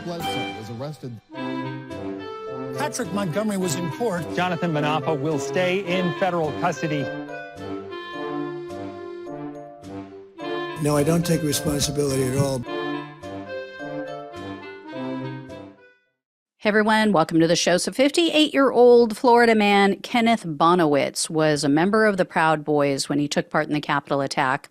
Bledsoe was arrested. Patrick Montgomery was in court. Jonathan Manapa will stay in federal custody. No, I don't take responsibility at all. Hey everyone, welcome to the show. So 58-year-old Florida man Kenneth Bonawitz was a member of the Proud Boys when he took part in the Capitol attack.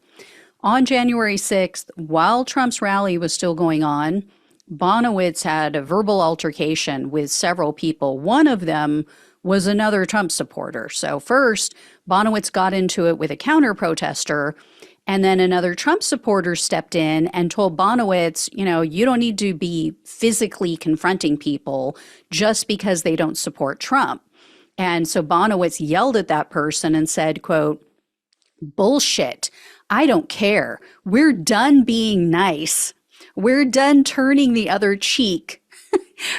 On January 6th, while Trump's rally was still going on, Bonawitz had a verbal altercation with several people. One of them was another Trump supporter. So first, Bonawitz got into it with a counter-protester, and then another Trump supporter stepped in and told Bonawitz, you don't need to be physically confronting people just because they don't support Trump. And so Bonawitz yelled at that person and said, quote, "Bullshit. I don't care. We're done being nice. We're done turning the other cheek.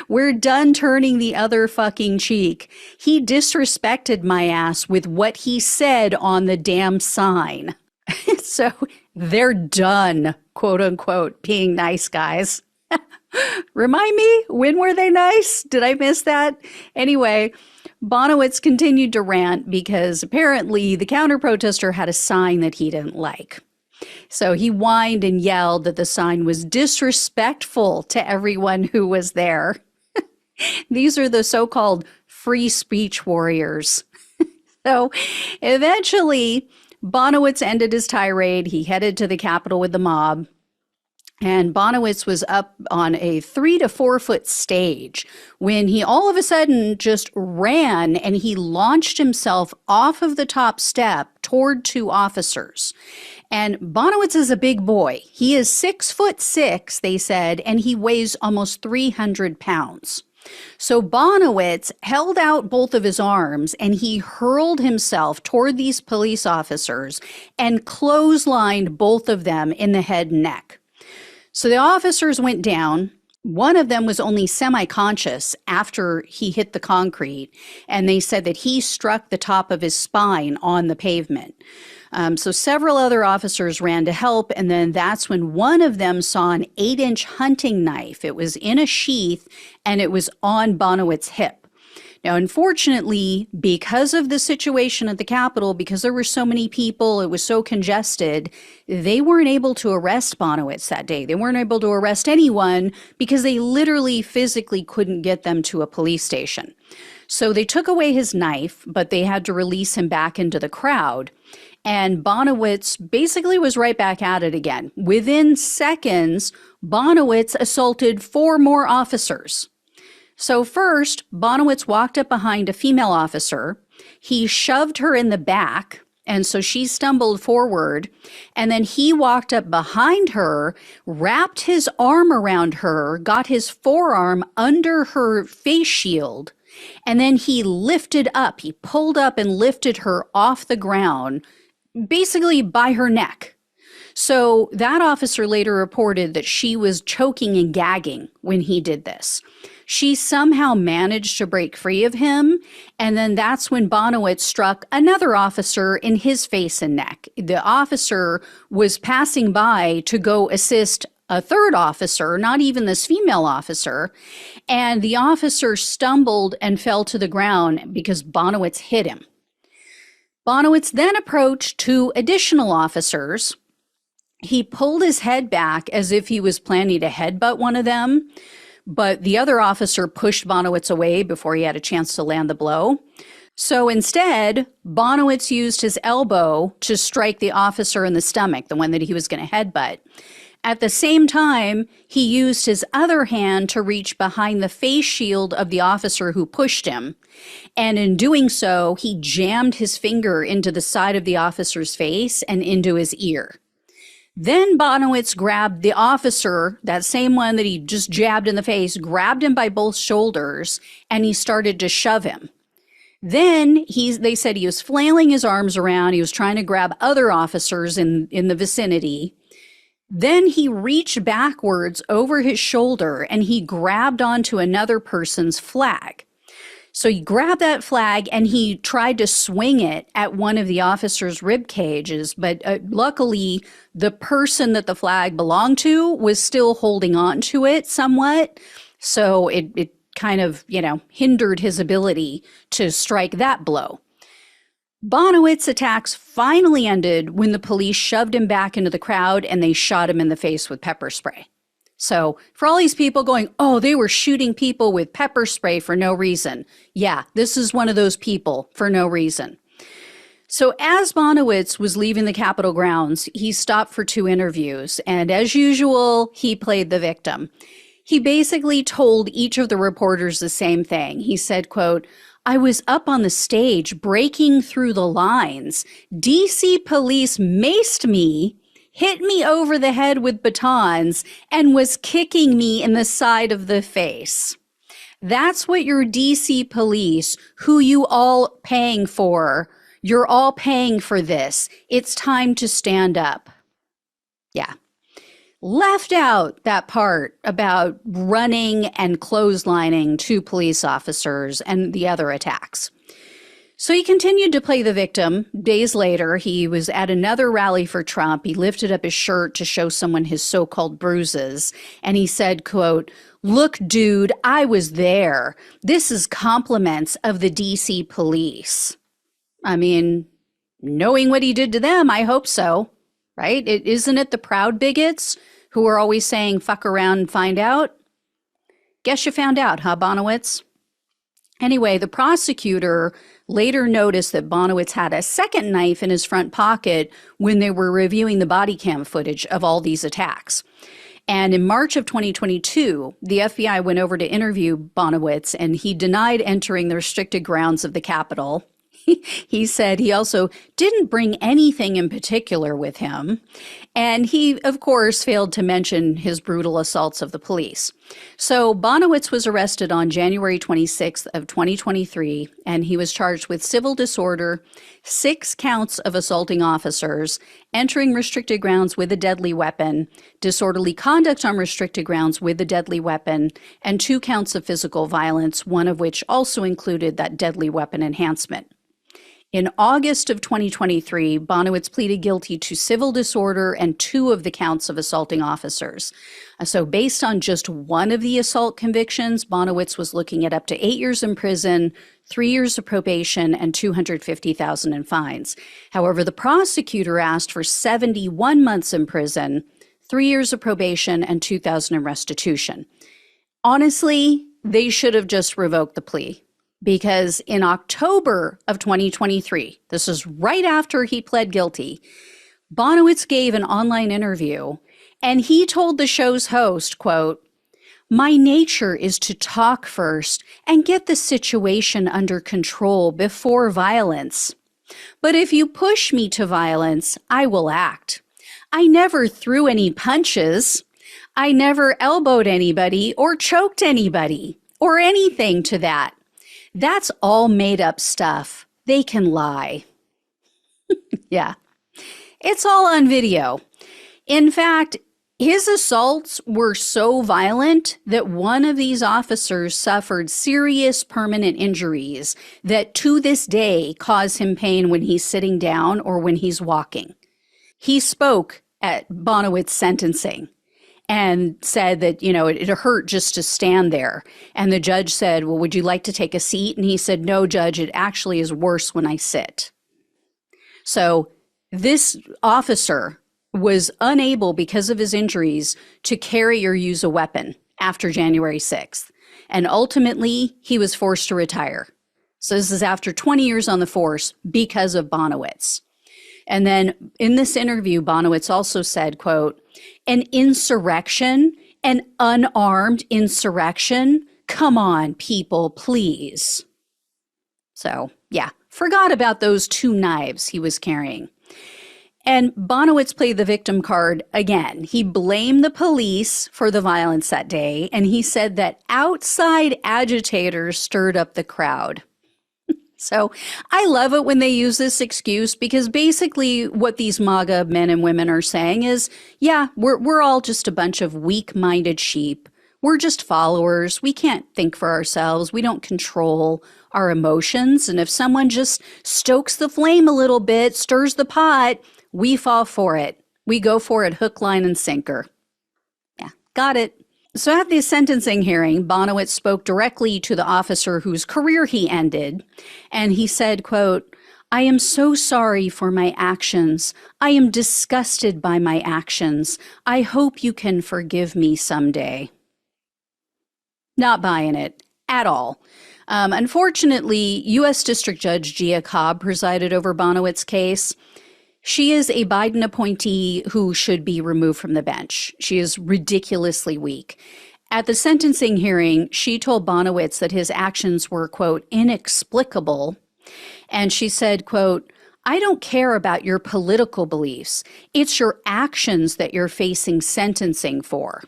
We're done turning the other fucking cheek. He disrespected my ass with what he said on the damn sign." So they're done, quote unquote, being nice guys. Remind me, when were they nice? Did I miss that? Anyway, Bonawitz continued to rant because apparently the counter-protester had a sign that he didn't like. So he whined and yelled that the sign was disrespectful to everyone who was there. These are the so-called free speech warriors. So eventually, Bonawitz ended his tirade. He headed to the Capitol with the mob. And Bonawitz was up on a 3 to 4 foot stage when he all of a sudden just ran and he launched himself off of the top step toward 2 officers. And Bonawitz is a big boy. He is 6'6", they said, and he weighs almost 300 pounds. So Bonawitz held out both of his arms and he hurled himself toward these police officers and clotheslined both of them in the head and neck. So the officers went down. One of them was only semi-conscious after he hit the concrete, and they said that he struck the top of his spine on the pavement. So several other officers ran to help, and then that's when one of them saw an 8-inch hunting knife. It was in a sheath, and it was on Bonawitz's hip. Now, unfortunately, because of the situation at the Capitol, because there were so many people, it was so congested, they weren't able to arrest Bonawitz that day. They weren't able to arrest anyone because they literally physically couldn't get them to a police station. So they took away his knife, but they had to release him back into the crowd. And Bonawitz basically was right back at it again. Within seconds, Bonawitz assaulted 4 more officers. So first, Bonawitz walked up behind a female officer. He shoved her in the back, and so she stumbled forward. And then he walked up behind her, wrapped his arm around her, got his forearm under her face shield, and then he lifted up. He pulled up and lifted her off the ground, basically by her neck. So that officer later reported that she was choking and gagging when he did this. She somehow managed to break free of him, and then that's when Bonawitz struck another officer in his face and neck. The officer was passing by to go assist a third officer, not even this female officer, and the officer stumbled and fell to the ground because Bonawitz hit him. Bonawitz then approached 2 additional officers. He pulled his head back as if he was planning to headbutt one of them, but the other officer pushed Bonawitz away before he had a chance to land the blow. So instead, Bonawitz used his elbow to strike the officer in the stomach, the one that he was going to headbutt. At the same time, he used his other hand to reach behind the face shield of the officer who pushed him. And in doing so, he jammed his finger into the side of the officer's face and into his ear. Then Bonawitz grabbed the officer, that same one that he just jabbed in the face, grabbed him by both shoulders, and he started to shove him. Then they said he was flailing his arms around. He was trying to grab other officers in the vicinity. Then he reached backwards over his shoulder and he grabbed onto another person's flag. So he grabbed that flag and he tried to swing it at one of the officer's rib cages, but luckily the person that the flag belonged to was still holding on to it somewhat. So it kind of, hindered his ability to strike that blow. Bonawitz's attacks finally ended when the police shoved him back into the crowd and they shot him in the face with pepper spray. So for all these people going, oh, they were shooting people with pepper spray for no reason. Yeah, this is one of those people for no reason. So as Bonawitz was leaving the Capitol grounds, he stopped for 2 interviews. And as usual, he played the victim. He basically told each of the reporters the same thing. He said, quote, I was up on the stage breaking through the lines. DC police maced me, hit me over the head with batons, and was kicking me in the side of the face. That's what your DC police, who you all paying for, you're all paying for this. It's time to stand up. Yeah. Left out that part about running and clotheslining 2 police officers and the other attacks. So he continued to play the victim. Days later, he was at another rally for Trump. He lifted up his shirt to show someone his so-called bruises. And he said, quote, look, dude, I was there. This is compliments of the DC police. I mean, knowing what he did to them, I hope so, right? Isn't it the proud bigots who are always saying, fuck around and find out? Guess you found out, huh, Bonawitz? Anyway, the prosecutor later noticed that Bonawitz had a second knife in his front pocket when they were reviewing the body cam footage of all these attacks. And in March of 2022, the FBI went over to interview Bonawitz, and he denied entering the restricted grounds of the Capitol. He said he also didn't bring anything in particular with him. And he, of course, failed to mention his brutal assaults of the police. So Bonawitz was arrested on January 26th of 2023, and he was charged with civil disorder, 6 counts of assaulting officers, entering restricted grounds with a deadly weapon, disorderly conduct on restricted grounds with a deadly weapon, and 2 counts of physical violence, one of which also included that deadly weapon enhancement. In August of 2023, Bonawitz pleaded guilty to civil disorder and 2 of the counts of assaulting officers. So based on just one of the assault convictions, Bonawitz was looking at up to 8 years in prison, 3 years of probation, and $250,000 in fines. However, the prosecutor asked for 71 months in prison, 3 years of probation, and $2,000 in restitution. Honestly, they should have just revoked the plea. Because in October of 2023, this is right after he pled guilty, Bonawitz gave an online interview, and he told the show's host, quote, my nature is to talk first and get the situation under control before violence. But if you push me to violence, I will act. I never threw any punches. I never elbowed anybody or choked anybody or anything to that. That's all made up stuff. They can lie. Yeah, it's all on video. In fact, his assaults were so violent that one of these officers suffered serious permanent injuries that to this day cause him pain when he's sitting down or when he's walking. He spoke at Bonawitz's sentencing and said that, it hurt just to stand there. And the judge said, well, would you like to take a seat? And he said, no, judge, it actually is worse when I sit. So this officer was unable, because of his injuries, to carry or use a weapon after January 6th. And ultimately, he was forced to retire. So this is after 20 years on the force because of Bonawitz. And then in this interview, Bonawitz also said, quote, an insurrection, an unarmed insurrection? Come on, people, please. So, yeah, forgot about those 2 knives he was carrying. And Bonawitz played the victim card again. He blamed the police for the violence that day, and he said that outside agitators stirred up the crowd. So I love it when they use this excuse, because basically what these MAGA men and women are saying is, yeah, we're all just a bunch of weak-minded sheep. We're just followers. We can't think for ourselves. We don't control our emotions. And if someone just stokes the flame a little bit, stirs the pot, we fall for it. We go for it hook, line, and sinker. Yeah, got it. So at the sentencing hearing, Bonawitz spoke directly to the officer whose career he ended, and he said, quote, "I am so sorry for my actions. I am disgusted by my actions. I hope you can forgive me someday." Not buying it at all. Unfortunately, U.S. District Judge Gia Cobb presided over Bonawitz's case. She is a Biden appointee who should be removed from the bench. She is ridiculously weak. At the sentencing hearing, she told Bonawitz that his actions were, quote, inexplicable. And she said, quote, "I don't care about your political beliefs. It's your actions that you're facing sentencing for."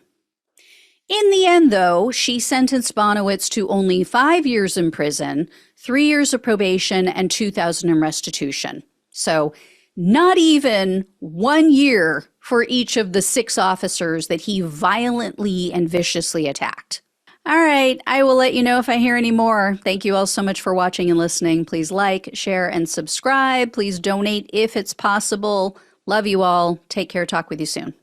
In the end, though, she sentenced Bonawitz to only 5 years in prison, 3 years of probation, and $2,000 in restitution. So not even 1 year for each of the 6 officers that he violently and viciously attacked. All right, I will let you know if I hear any more. Thank you all so much for watching and listening. Please like, share, and subscribe. Please donate if it's possible. Love you all. Take care. Talk with you soon.